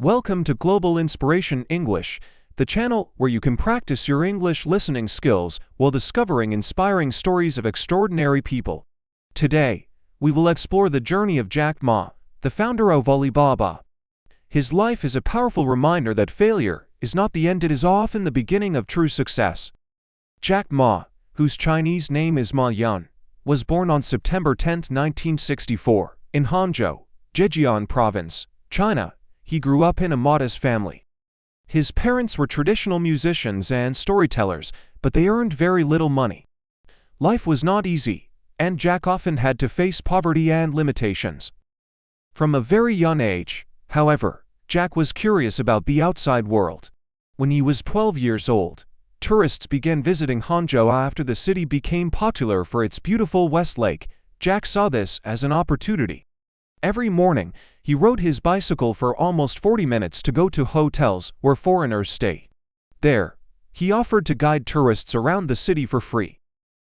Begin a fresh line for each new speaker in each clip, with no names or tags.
Welcome to Global Inspiration English, the channel where you can practice your English listening skills while discovering inspiring stories of extraordinary people. Today, we will explore the journey of Jack Ma, the founder of Alibaba. His life is a powerful reminder that failure is not the end, it is often the beginning of true success. Jack Ma, whose Chinese name is Ma Yun, was born on September 10, 1964, in Hangzhou, Zhejiang Province, China. He grew up in a modest family. His parents were traditional musicians and storytellers, but they earned very little money. Life was not easy, and Jack often had to face poverty and limitations. From a very young age, however, Jack was curious about the outside world. When he was 12 years old, tourists began visiting Hangzhou after the city became popular for its beautiful West Lake. Jack saw this as an opportunity. Every morning, he rode his bicycle for almost 40 minutes to go to hotels where foreigners stay. There, he offered to guide tourists around the city for free.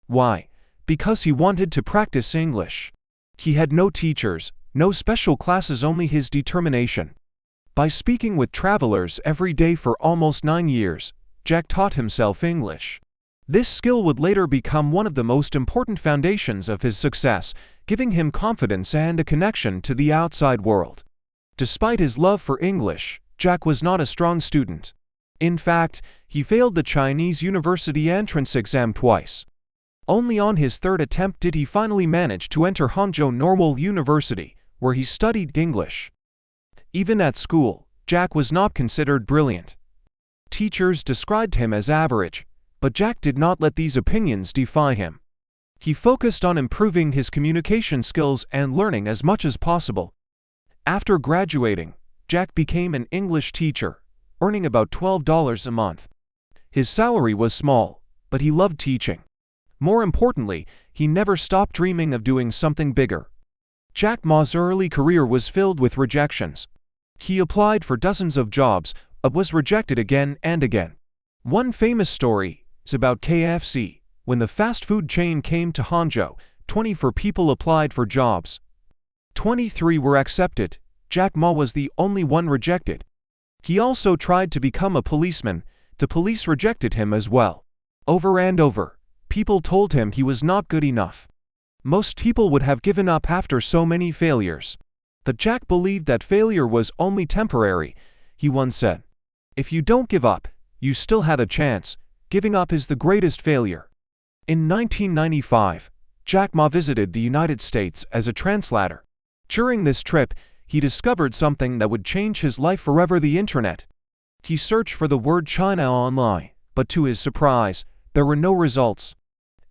Why? Because he wanted to practice English. He had no teachers, no special classes, only his determination. By speaking with travelers every day for almost 9 years, Jack taught himself English. This skill would later become one of the most important foundations of his success, giving him confidence and a connection to the outside world. Despite his love for English, Jack was not a strong student. In fact, he failed the Chinese university entrance exam twice. Only on his third attempt did he finally manage to enter Hangzhou Normal University, where he studied English. Even at school, Jack was not considered brilliant. Teachers described him as average, but Jack did not let these opinions define him. He focused on improving his communication skills and learning as much as possible. After graduating, Jack became an English teacher, earning about $12 a month. His salary was small, but he loved teaching. More importantly, he never stopped dreaming of doing something bigger. Jack Ma's early career was filled with rejections. He applied for dozens of jobs, but was rejected again and again. One famous story is about KFC. When the fast food chain came to Hangzhou, 24 people applied for jobs. 23 were accepted. Jack Ma was the only one rejected. He also tried to become a policeman. The police rejected him as well. Over and over, people told him he was not good enough. Most people would have given up after so many failures. But Jack believed that failure was only temporary. He once said, "If you don't give up, you still had a chance. Giving up is the greatest failure." In 1995, Jack Ma visited the United States as a translator. During this trip, he discovered something that would change his life forever: the internet. He searched for the word China online, but to his surprise, there were no results.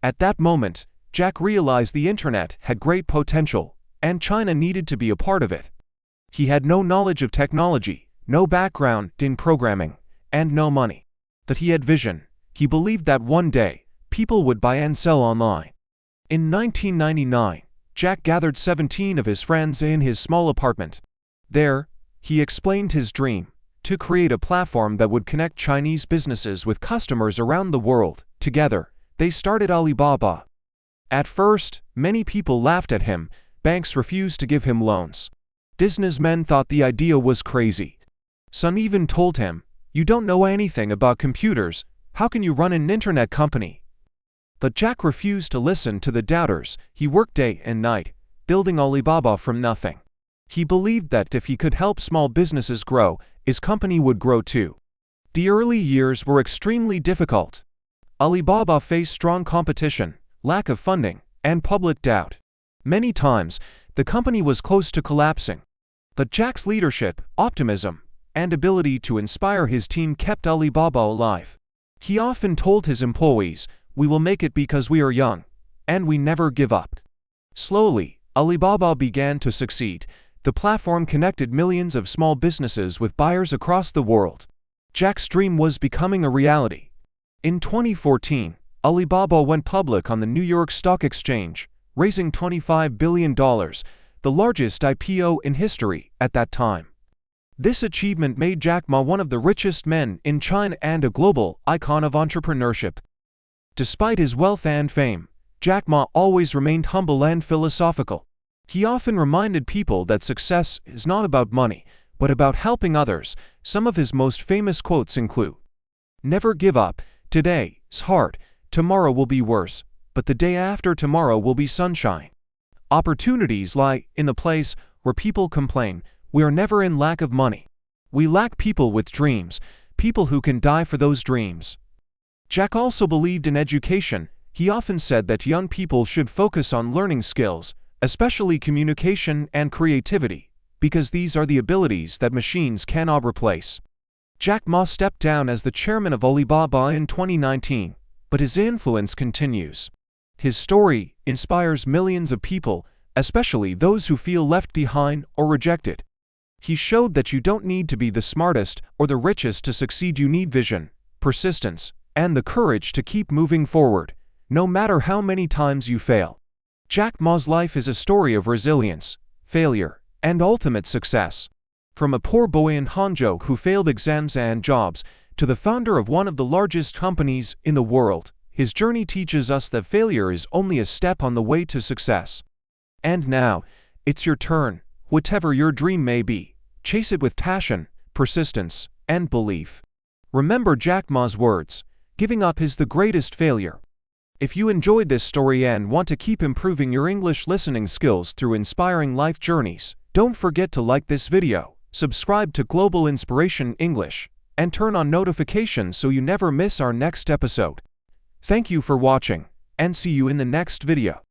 At that moment, Jack realized the internet had great potential, and China needed to be a part of it. He had no knowledge of technology, no background in programming, and no money. But he had vision. He believed that one day, people would buy and sell online. In 1999, Jack gathered 17 of his friends in his small apartment. There, he explained his dream: to create a platform that would connect Chinese businesses with customers around the world. Together, they started Alibaba. At first, many people laughed at him. Banks refused to give him loans. Businessmen thought the idea was crazy. Some even told him, "You don't know anything about computers. How can you run an internet company?" But Jack refused to listen to the doubters. He worked day and night, building Alibaba from nothing. He believed that if he could help small businesses grow, his company would grow too. The early years were extremely difficult. Alibaba faced strong competition, lack of funding, and public doubt. Many times, the company was close to collapsing. But Jack's leadership, optimism, and ability to inspire his team kept Alibaba alive. He often told his employees, "We will make it because we are young, and we never give up." Slowly, Alibaba began to succeed. The platform connected millions of small businesses with buyers across the world. Jack's dream was becoming a reality. In 2014, Alibaba went public on the New York Stock Exchange, raising $25 billion, the largest IPO in history at that time. This achievement made Jack Ma one of the richest men in China and a global icon of entrepreneurship. Despite his wealth and fame, Jack Ma always remained humble and philosophical. He often reminded people that success is not about money, but about helping others. Some of his most famous quotes include, "Never give up. Today's hard. Tomorrow will be worse, but the day after tomorrow will be sunshine. Opportunities lie in the place where people complain. We are never in lack of money. We lack people with dreams, people who can die for those dreams." Jack also believed in education. He often said that young people should focus on learning skills, especially communication and creativity, because these are the abilities that machines cannot replace. Jack Ma stepped down as the chairman of Alibaba in 2019, but his influence continues. His story inspires millions of people, especially those who feel left behind or rejected. He showed that you don't need to be the smartest or the richest to succeed. You need vision, persistence, and the courage to keep moving forward, no matter how many times you fail. Jack Ma's life is a story of resilience, failure, and ultimate success. From a poor boy in Hangzhou who failed exams and jobs, to the founder of one of the largest companies in the world, his journey teaches us that failure is only a step on the way to success. And now, it's your turn. Whatever your dream may be, chase it with passion, persistence, and belief. Remember Jack Ma's words, "Giving up is the greatest failure." If you enjoyed this story and want to keep improving your English listening skills through inspiring life journeys, don't forget to like this video, subscribe to Global Inspiration English, and turn on notifications so you never miss our next episode. Thank you for watching, and see you in the next video.